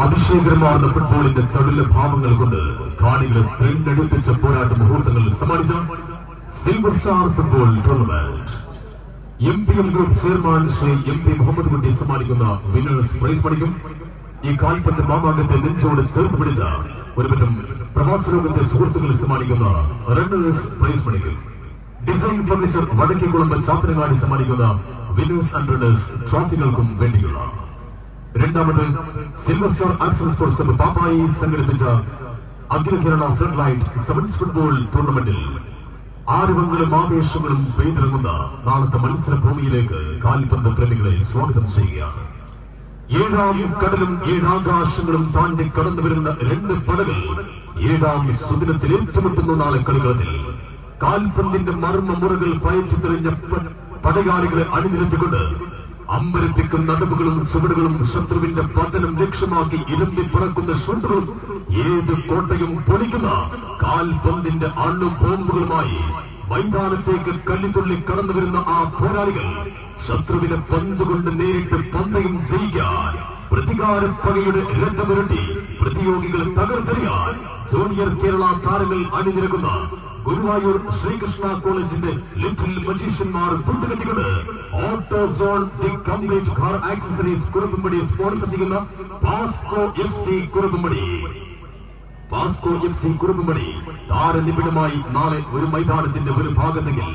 അതിശയകരമാർന്ന ഫുട്ബോളിന്റെ ചടുല ഭാവങ്ങൾ കൊണ്ട് കാണികളെ ത്രില്ലടിപ്പിച്ച പോരാട്ട മുഹൂർത്തങ്ങൾ സമ്മാനിച്ച silver star football tournament MPL group chairman Shri MP Muhammad Kutty സമ്മാനിക്കുന്ന വിന്നേഴ്സ് പ്രൈസ് പഠിക്കും. ഈ കാൽപന്ത് മാമാങ്കത്തെ നെഞ്ചോട് ചേർത്ത് പിടിച്ച ഒരുപറ്റം പ്രവാസ ലോകത്തെ സുഹൃത്തുക്കൾ സമ്മാനിക്കുന്ന റണ്ണേഴ്സ് പ്രൈസ് പഠിക്കും. ഡിസൈൻ ഫർണിച്ചർ വടക്കേക്കുളമ്പ് ചാത്തനങ്ങാടി സമ്മാനിക്കുന്ന വിന്നേഴ്സ് ആൻഡ് റണ്ണേഴ്സ് ട്രോഫികൾക്കും വേണ്ടിയുള്ള രണ്ടാമത് silver star arts sports club Pappayi സംഘടിപ്പിച്ച അഖില Kerala flood light sevens football ടൂർണമെന്റിൽ ആരവങ്ങളും ആവേശങ്ങളും പെയ്തിറങ്ങുന്ന നാളത്തെ മത്സരഭൂമിയിലേക്ക് കാൽപന്ത് പ്രേമികളെ സ്വാഗതം ചെയ്യുകയാണ്. ഏഴാം കടലും ഏഴാകാശങ്ങളും താണ്ടി കടന്നു വരുന്ന രണ്ട് പടകൾ ഏഴാം സുദിനത്തിൽ ഏറ്റുമുട്ടുന്ന നാളെ കളികളത്തിൽ കാൽപന്തിന്റെ മർമ്മമുറകൾ പയറ്റിത്തെറിഞ്ഞ പടയാളികളെ അണിനിരത്തിക്കൊണ്ട് അമ്പരപ്പിക്കുന്ന നടവുകളും ചുവടുകളും ശത്രുവിന്റെ പതനം ലക്ഷ്യമാക്കി ഇരമ്പി പറക്കുന്ന ഷൂട്ടറും ഏത് കോട്ടയും പൊളിക്കുന്ന കാൽപന്തിന്റെ അണുബോംബുകളുമായി മൈതാനത്തേക്ക് കല്ലിത്തുള്ളി കടന്നു വരുന്ന ആ പോരാളികൾ ശത്രുവിനെ പന്തുകൊണ്ട് നേരിട്ട് പന്തയം ചെയ്യാൻ പ്രതികാര പകയുടെ രഥമുരട്ടി പ്രതിയോഗികളെ തകർത്തെറിയാൻ ജൂനിയർ കേരള താരങ്ങൾ അണിനിരക്കുന്ന ഗുരുവായൂർ ശ്രീകൃഷ്ണ കോളേജിന്റെ ലിറ്റിൽ മജീഷ്യന്മാർ കൂട്ടുകെട്ടിക്കൊണ്ട് auto zone the complete car accessories Kuruppampady sponsor ചെയ്യുന്ന പാസ്കോ FC കുറുപ്പുംപടി താരനിബിഡമായി നാളെ ഒരു മൈതാനത്തിന്റെ ഒരു ഭാഗത്തെങ്കിൽ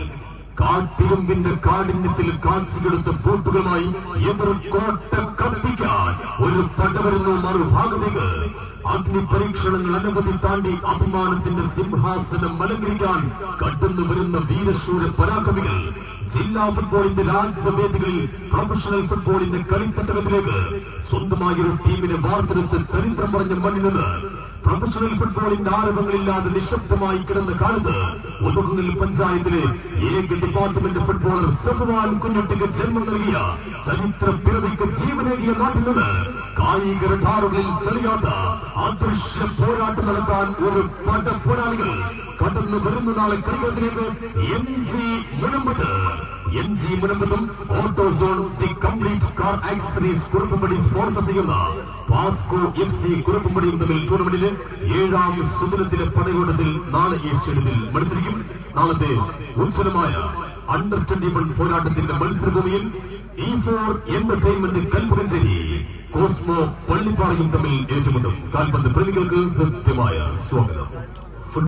കാട്ടിരുമ്പിന്റെ കാഠിന്യത്തിൽ കാച്ചിയെടുത്ത ബോട്ടുകളുമായി എതിർ കോട്ട കത്തിക്കാൻ ഒരു പടവരുന്നു മറുഭാഗത്തേക്ക് അഗ്നി പരീക്ഷണങ്ങൾ അനവധി താണ്ടി അഭിമാനത്തിന്റെ സിംഹാസനം അലങ്കരിക്കാൻ കടന്നു വരുന്ന വീരശൂര പരാക്രമികൾ ജില്ലാ ഫുട്ബോളിന്റെ രാജ്യവേദികളിൽ പ്രൊഫഷണൽ ഫുട്ബോളിന്റെ കളിത്തട്ടകത്തിലേക്ക് സ്വന്തമായൊരു ടീമിനെ വാർത്തെടുത്ത് ചരിത്രം പറഞ്ഞ മണ്ണിൽ നിന്ന് പ്രൊഫഷണൽ ഫുട്ബോളിന്റെ ആരവങ്ങളില്ലാതെ നിശബ്ദമായി കിടന്ന കാലത്ത് ഒതുങ്ങൽ പഞ്ചായത്തിലെ ഏക ഡിപ്പാർട്ട്മെന്റ് ഫുട്ബോളർ സഫ്വാൻ കുഞ്ഞുട്ടിക്ക് ജന്മം നൽകിയ ചരിത്ര പിറവിക്ക് ജീവനേകിയ നാട്ടിൽ നിന്ന് കായിക റഡാറുകളിൽ തെളിയാത്ത അദൃശ്യ പോരാട്ടം നടത്താൻ ഒരു പട പോരാളികൾ കടന്നു വരുന്ന നാളെ കളികളിലേക്ക് MG മുനമ്പത്തും auto zone the complete car accessories Kuruppampady sponsor ചെയ്യുന്ന പാസ്കോ FC കുറുപ്പുംപടിയും തമ്മിൽ ടൂർണമെന്റിലെ ഏഴാം സുദിനത്തിലെ പടയോട്ടത്തിൽ നാളെ ഈ സ്റ്റേഡിയത്തിൽ മത്സരിക്കും. നാളത്തെ ഉജ്ജ്വലമായ അണ്ടർ 21 പോരാട്ടത്തിന്റെ മത്സരഭൂമിയിൽ E4 എന്റർടൈൻമെന്റ് കൽപ്പകഞ്ചേരി കോസ്മോ പള്ളിപ്പാറയും തമ്മിൽ ഏറ്റുമുട്ടും. കാൽപന്ത് പ്രേമികൾക്ക് കൃത്യമായ സ്വാഗതം.